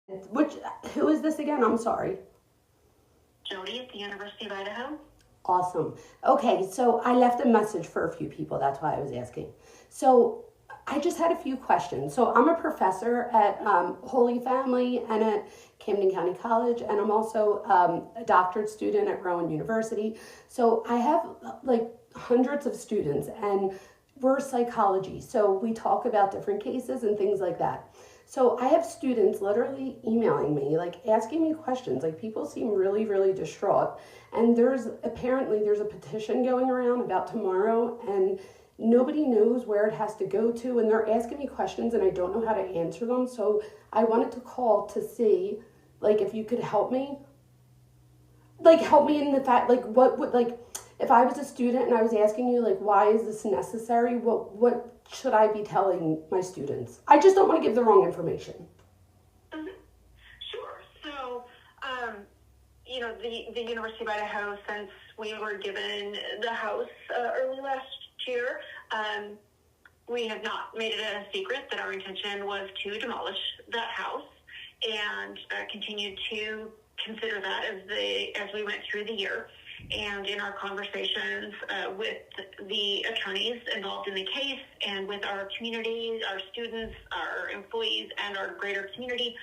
Which, who is this again? I'm sorry. Jody at the University of Idaho. Awesome. Okay, so I left a message for a few people. That's why I was asking. So I just had a few questions. So I'm a professor at Holy Family and at Camden County College, and I'm also a doctorate student at Rowan University. So I have like hundreds of students, and we're psychology. So we talk about different cases and things like that. So I have students literally emailing me, like asking me questions. Like people seem really, really distraught. And there's a petition going around about tomorrow, and nobody knows where it has to go to, and they're asking me questions and I don't know how to answer them. So I wanted to call to see like if you could help me. Like help me in the fact like what would like if I was a student and I was asking you like why is this necessary? What should I be telling my students? I just don't want to give the wrong information. Sure. So, the University of Idaho, since we were given the house early last year, we have not made it a secret that our intention was to demolish that house and continued to consider that as we went through the year. And in our conversations with the attorneys involved in the case and with our community, our students, our employees, and our greater community,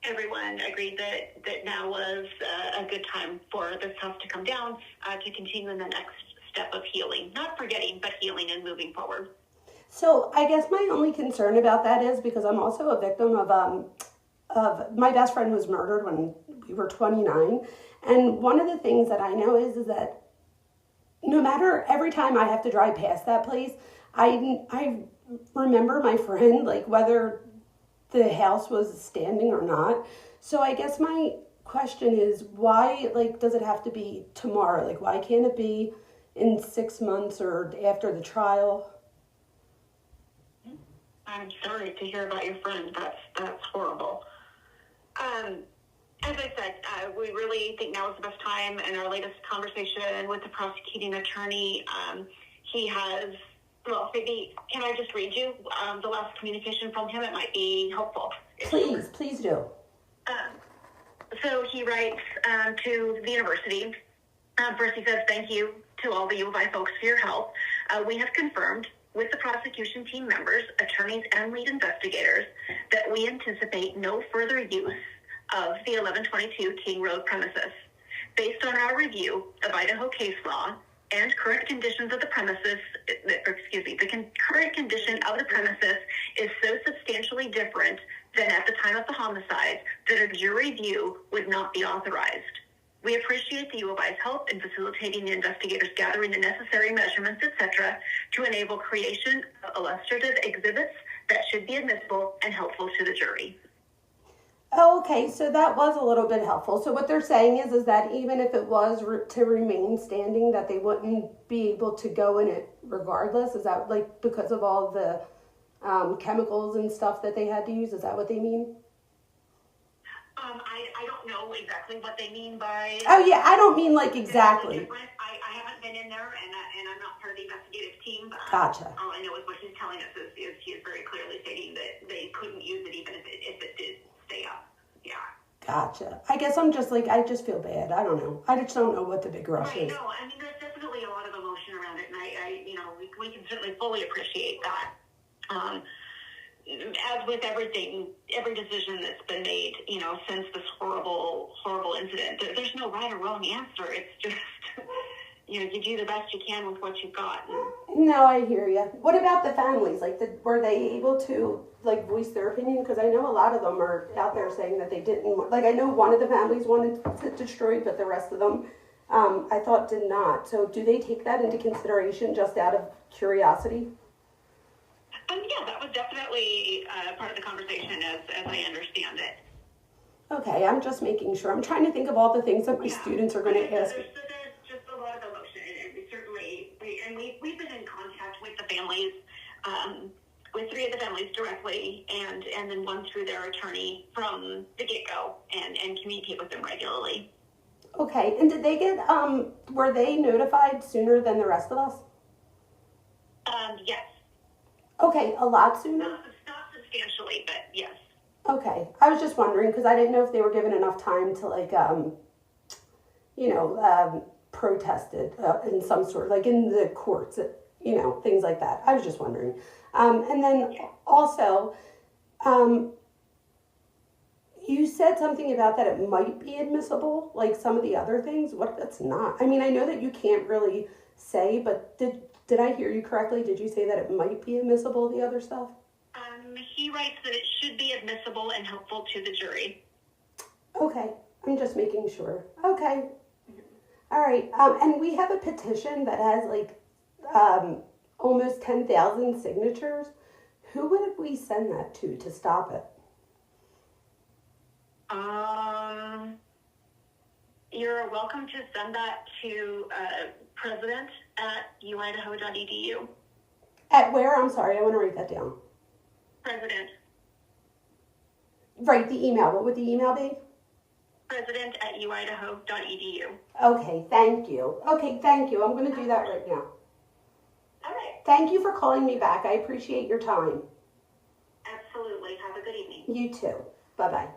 everyone agreed that now was a good time for this house to come down to continue in the next step of healing. Not forgetting, but healing and moving forward. So I guess my only concern about that is because I'm also a victim of my best friend was murdered when we were 29. And one of the things that I know is that no matter every time I have to drive past that place, I remember my friend, like whether the house was standing or not. So I guess my question is why, like, does it have to be tomorrow? Like, why can't it be in 6 months or after the trial? I'm sorry to hear about your friend. That's horrible. As I said, we really think now is the best time. In our latest conversation with the prosecuting attorney, he has, well, maybe, can I just read you the last communication from him? It might be helpful. Please do. So he writes to the university. First he says, thank you to all the U of I folks for your help. We have confirmed with the prosecution team members, attorneys, and lead investigators that we anticipate no further use of the 1122 King Road premises. Based on our review of Idaho case law and current conditions of the premises, the current condition of the premises is so substantially different than at the time of the homicide that a jury view would not be authorized. We appreciate the U of I's help in facilitating the investigators gathering the necessary measurements, etc., to enable creation of illustrative exhibits that should be admissible and helpful to the jury. Oh, okay, so that was a little bit helpful. So what they're saying is that even if it was to remain standing, that they wouldn't be able to go in it regardless? Is that like because of all the chemicals and stuff that they had to use? Is that what they mean? I don't know exactly what they mean by... Oh, yeah, I don't mean like exactly. I haven't been in there, and I'm not part of the investigative team. Gotcha. All I know is what he's telling us is he is very clearly stating that they couldn't use it even if it did stay up. Yeah. Gotcha. I guess I'm just like, I just feel bad. I don't know. I just don't know what the big rush is. No, I mean, there's definitely a lot of emotion around it, and we can certainly fully appreciate that. As with everything, every decision that's been made, since this horrible incident, there's no right or wrong answer. It's just, you do the best you can with what you've got. No, I hear you. What about the families? Like, were they able to, like, voice their opinion? Because I know a lot of them are out there saying that they didn't. Like, I know one of the families wanted it destroyed, but the rest of them, I thought, did not. So do they take that into consideration just out of curiosity? Yeah, that was definitely part of the conversation as I understand it. Okay, I'm just making sure. I'm trying to think of all the things that my students are going to ask. There's just a lot of emotion, and we've been in contact with the families, with 3 of the families directly, and then 1 through their attorney from the get-go, and communicate with them regularly. Okay, and did they get, were they notified sooner than the rest of us? Yes. Okay, a lot sooner? Not substantially, but yes. Okay, I was just wondering because I didn't know if they were given enough time to like, protest it in some sort, like in the courts, things like that. I was just wondering. And then also, you said something about that it might be admissible, like some of the other things. What if it's not? I mean, I know that you can't really say, but did I hear you correctly? Did you say that it might be admissible, the other stuff? He writes that it should be admissible and helpful to the jury. Okay, I'm just making sure. Okay. All right. And we have a petition that has like almost 10,000 signatures. Who would we send that to stop it? You're welcome to send that to president at uidaho.edu. At where? I'm sorry, I want to write that down. President. Right, the email. What would the email be? President at uidaho.edu. Okay, thank you. Okay, thank you. I'm going to do that right now. All right. Thank you for calling me back. I appreciate your time. Absolutely. Have a good evening. You too. Bye-bye.